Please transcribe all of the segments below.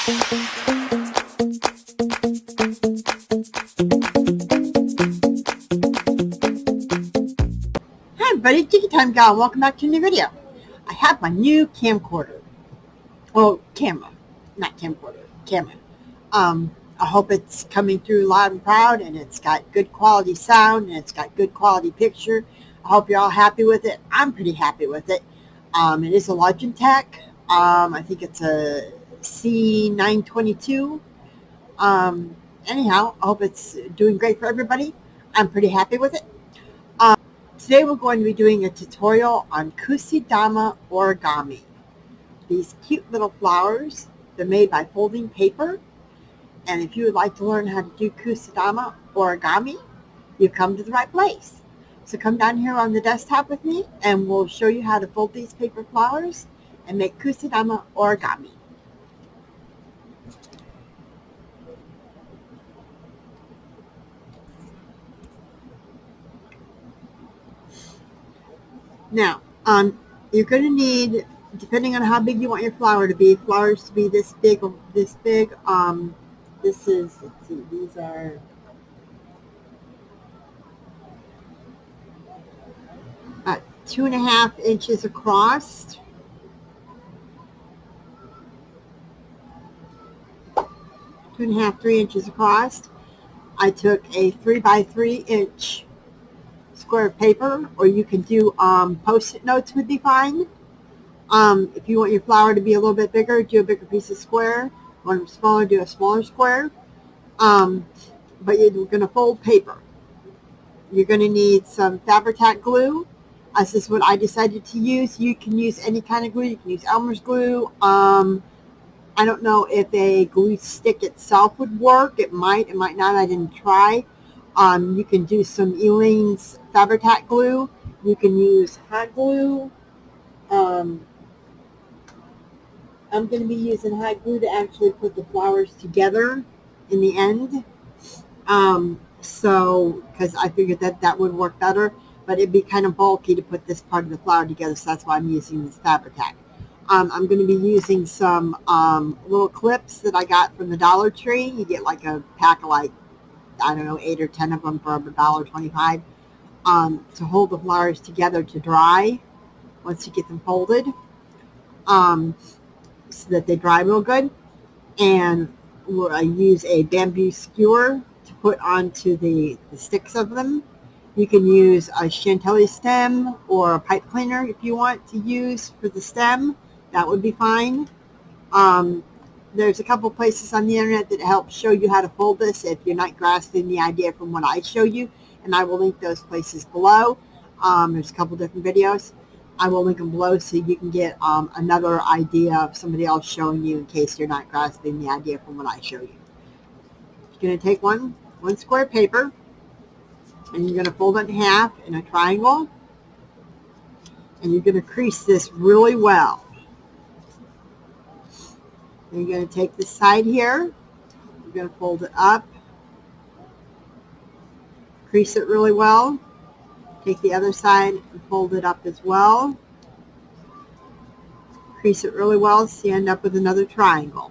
Hi everybody, Tiki Time Gal. Welcome back to a new video. I have my new camcorder. Well, camera, not camcorder, camera. I hope it's coming through loud and proud, and it's got good quality sound, and it's got good quality picture. I hope you're all happy with it. I'm pretty happy with it. It is a Logitech. I think it's a C922. Anyhow, I hope it's doing great for everybody. I'm pretty happy with it. Today we're going to be doing a tutorial on Kusudama Origami. These cute little flowers, they're made by folding paper. And if you would like to learn how to do Kusudama Origami, you come to the right place. So come down here on the desktop with me and we'll show you how to fold these paper flowers and make Kusudama Origami. Now, you're going to need, depending on how big you want your flower to be, flowers to be this big. This is, let's see, these are 2.5 inches across. 2.5, 3 inches across. I took a 3 by 3 inch square of paper, or you can do post-it notes would be fine. If you want your flower to be a little bit bigger, do a bigger piece of square. Want them smaller, do a smaller square. But you're going to fold paper. You're going to need some Fabri-Tac glue. This is what I decided to use. You can use any kind of glue. You can use Elmer's glue. I don't know if a glue stick itself would work. It might not. I didn't try. You can do some Elaine's Fabri-Tac glue. You can use hot glue. I'm going to be using hot glue to actually put the flowers together in the end. Because I figured that would work better, but it'd be kind of bulky to put this part of the flower together, so that's why I'm using this Fabri-Tac. I'm going to be using some little clips that I got from the Dollar Tree. You get like a pack of like, I don't know, 8 or 10 of them for $1.25 to hold the flowers together to dry once you get them folded, so that they dry real good. And I use a bamboo skewer to put onto the sticks of them. You can use a chantilly stem or a pipe cleaner if you want to use for the stem. That would be fine. There's a couple places on the internet that help show you how to fold this if you're not grasping the idea from what I show you, and I will link those places below. There's a couple different videos. I will link them below so you can get another idea of somebody else showing you in case you're not grasping the idea from what I show you. You're going to take one square of paper, and you're going to fold it in half in a triangle, and you're going to crease this really well. Then you're going to take this side here, you're going to fold it up, crease it really well, take the other side and fold it up as well, crease it really well so you end up with another triangle.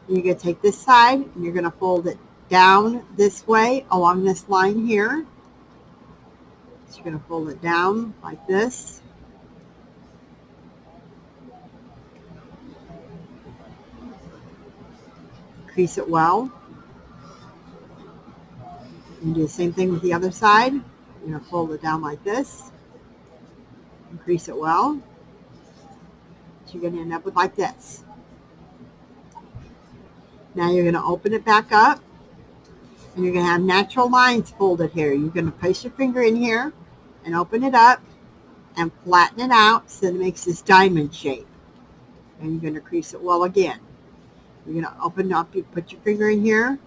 And you're going to take this side and you're going to fold it down this way along this line here. So you're going to fold it down like this. Crease it well. And do the same thing with the other side. You're going to fold it down like this. And crease it well. So you're going to end up with like this. Now you're going to open it back up. And you're going to have natural lines folded here. You're going to place your finger in here and open it up and flatten it out so that it makes this diamond shape. And you're going to crease it well again. You're going to open it up, you put your finger in here,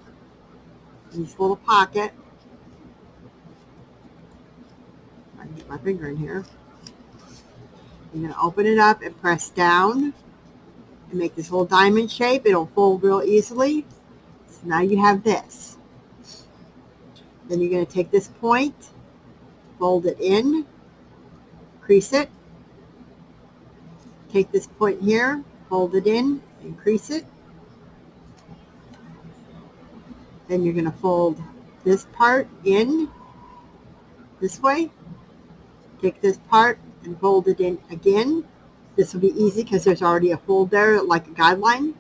in this little pocket. I can get my finger in here. You're going to open it up and press down and make this little diamond shape. It'll fold real easily. So now you have this. Then you're going to take this point, fold it in, crease it. Take this point here, fold it in, and crease it. Then you're going to fold this part in this way. Take this part and fold it in again. This will be easy because there's already a fold there, like a guideline.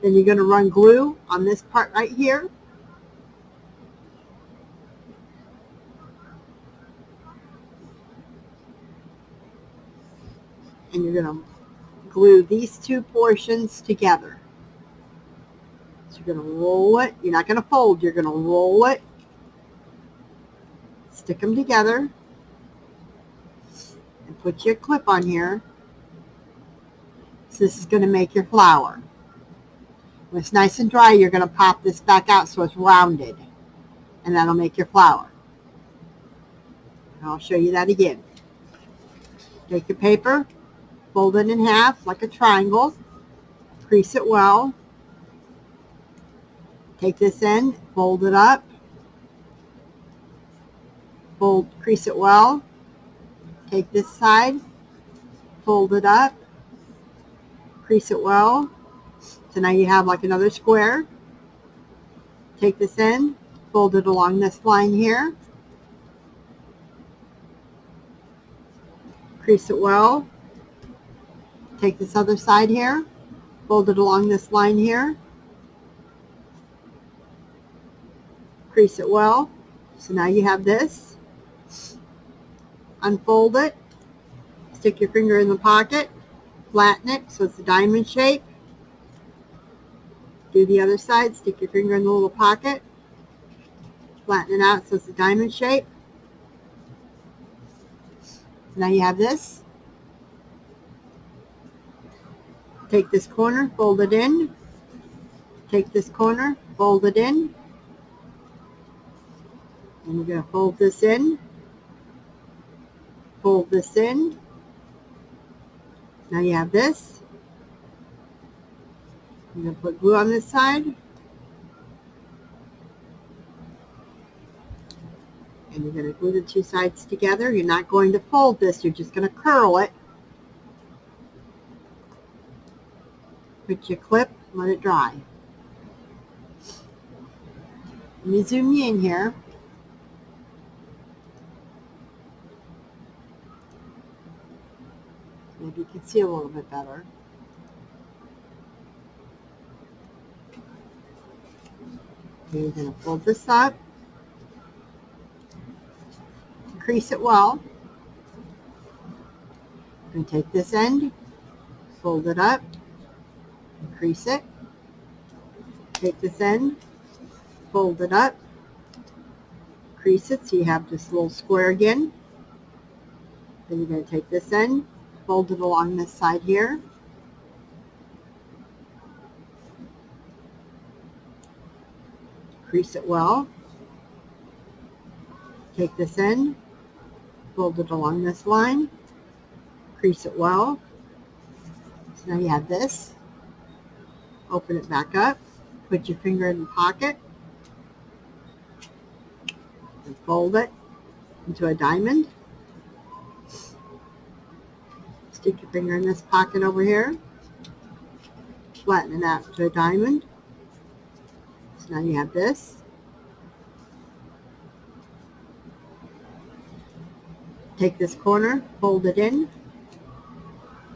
Then you're going to run glue on this part right here. And you're going to glue these two portions together. So you're going to roll it. You're not going to fold. You're going to roll it. Stick them together. And put your clip on here. So this is going to make your flower. When it's nice and dry, you're going to pop this back out so it's rounded. And that'll make your flower. And I'll show you that again. Take your paper, fold it in half like a triangle. Crease it well. Take this end, fold it up. Crease it well. Take this side, fold it up. Crease it well. So now you have like another square. Take this end, fold it along this line here. Crease it well. Take this other side here, fold it along this line here. Crease it well. So now you have this. Unfold it. Stick your finger in the pocket. Flatten it so it's a diamond shape. Do the other side. Stick your finger in the little pocket. Flatten it out so it's a diamond shape. So now you have this. Take this corner, fold it in. Take this corner, fold it in. And you're going to fold this in. Fold this in. Now you have this. I'm going to put glue on this side. And you're going to glue the two sides together. You're not going to fold this. You're just going to curl it. Put your clip, let it dry. Let me zoom you in here. Maybe you can see a little bit better. Okay, you're going to fold this up. Crease it well. You're going to take this end, fold it up, and crease it. Take this end, fold it up, crease it so you have this little square again. Then you're going to take this end, fold it along this side here. Crease it well. Take this end, fold it along this line. Crease it well. So now you have this. Open it back up. Put your finger in the pocket. And fold it into a diamond. Stick your finger in this pocket over here. Flatten it out to a diamond. So now you have this. Take this corner, fold it in.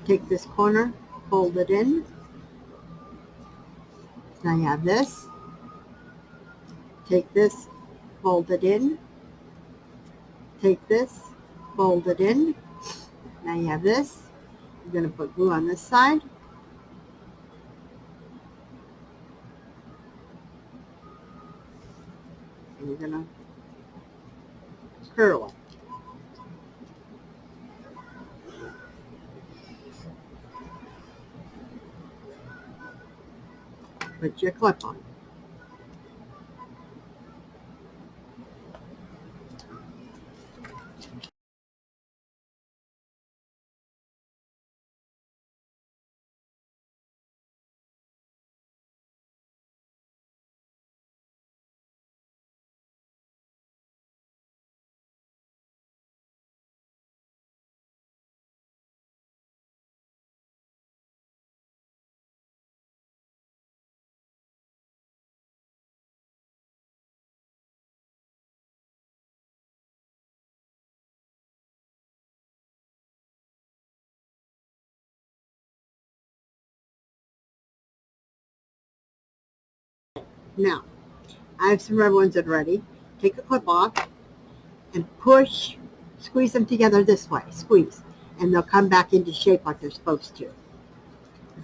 Take this corner, fold it in. So now you have this. Take this, fold it in. Take this, fold it in. Now you have this. You're going to put glue on this side. And you're going to curl it. Put your clip on. Now, I have some red ones that are ready. Take the clip off and push, squeeze them together this way, squeeze, and they'll come back into shape like they're supposed to.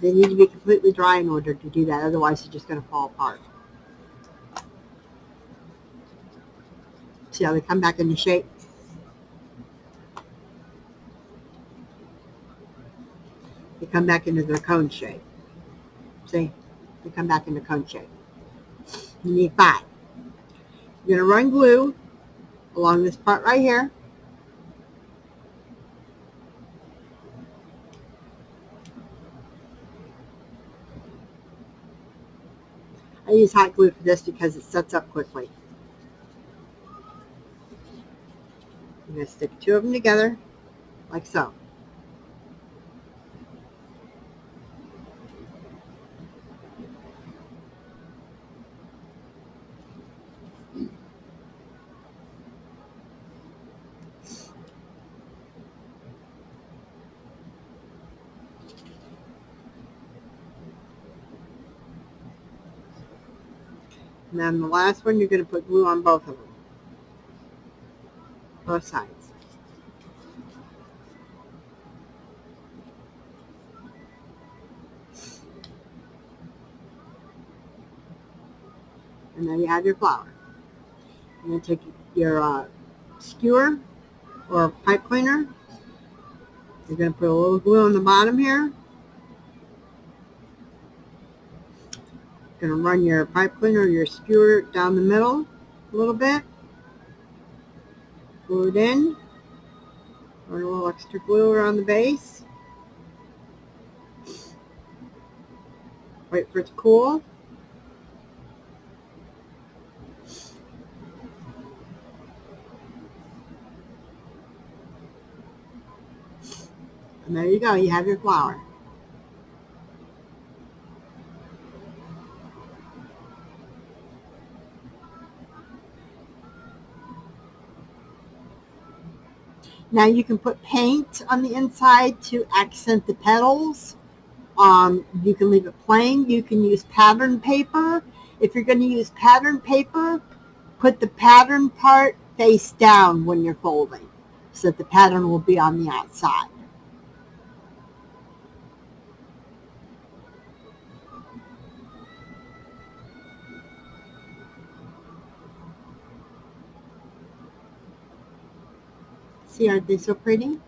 They need to be completely dry in order to do that, otherwise they're just going to fall apart. See how they come back into shape? They come back into their cone shape. See? They come back into cone shape. You need 5. You're going to run glue along this part right here. I use hot glue for this because it sets up quickly. I'm going to stick 2 of them together like so. And then the last one, you're going to put glue on both of them, both sides. And then you have your flower. You're going to take your skewer or pipe cleaner. You're going to put a little glue on the bottom here. You're going to run your pipe cleaner or your skewer down the middle a little bit. Glue it in. Run a little extra glue around the base. Wait for it to cool. And there you go. You have your flower. Now you can put paint on the inside to accent the petals. You can leave it plain. You can use pattern paper. If you're going to use pattern paper, put the pattern part face down when you're folding so that the pattern will be on the outside. See, aren't they so pretty?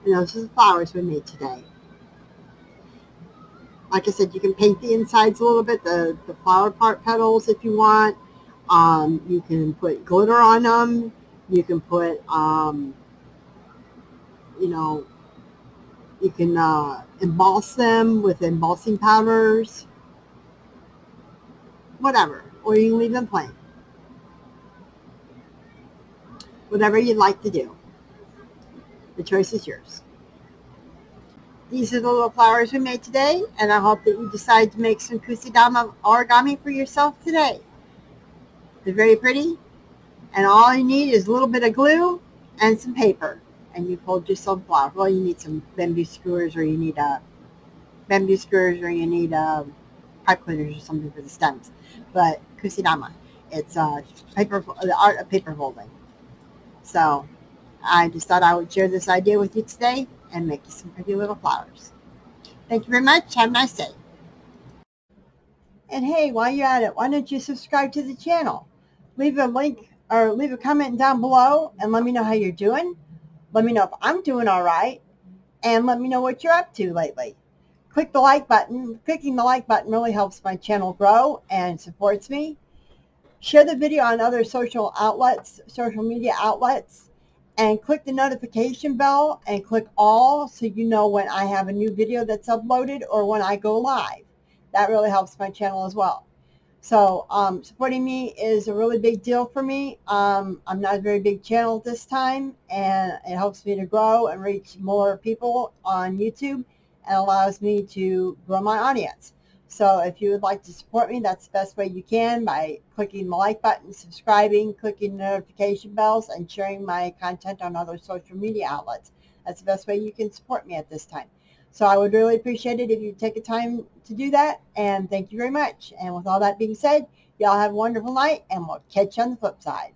And those are the flowers we made today. Like I said, you can paint the insides a little bit, the flower part petals if you want. You can put glitter on them. You can put, you know, you can emboss them with embossing powders, whatever. Or you can leave them plain. Whatever you'd like to do. The choice is yours. These are the little flowers we made today, and I hope that you decide to make some Kusudama origami for yourself today. They're very pretty, and all you need is a little bit of glue and some paper, and you've hold yourself flowers. Well, you need some bamboo skewers, or you need pipe cleaners or something for the stems. But Kusudama, it's the art of paper folding. So I just thought I would share this idea with you today and make you some pretty little flowers. Thank you very much. Have a nice day. And hey, while you're at it, why don't you subscribe to the channel? Leave a link or leave a comment down below and let me know how you're doing. Let me know if I'm doing all right, and let me know what you're up to lately. Click the like button. Clicking the like button really helps my channel grow and supports me. Share the video on other social media outlets, and click the notification bell and click all so you know when I have a new video that's uploaded or when I go live. That really helps my channel as well. So supporting me is a really big deal for me. I'm not a very big channel at this time, and it helps me to grow and reach more people on YouTube and allows me to grow my audience. So if you would like to support me, that's the best way you can, by clicking the like button, subscribing, clicking the notification bells, and sharing my content on other social media outlets. That's the best way you can support me at this time. So I would really appreciate it if you take a time to do that. And thank you very much. And with all that being said, y'all have a wonderful night, and we'll catch you on the flip side.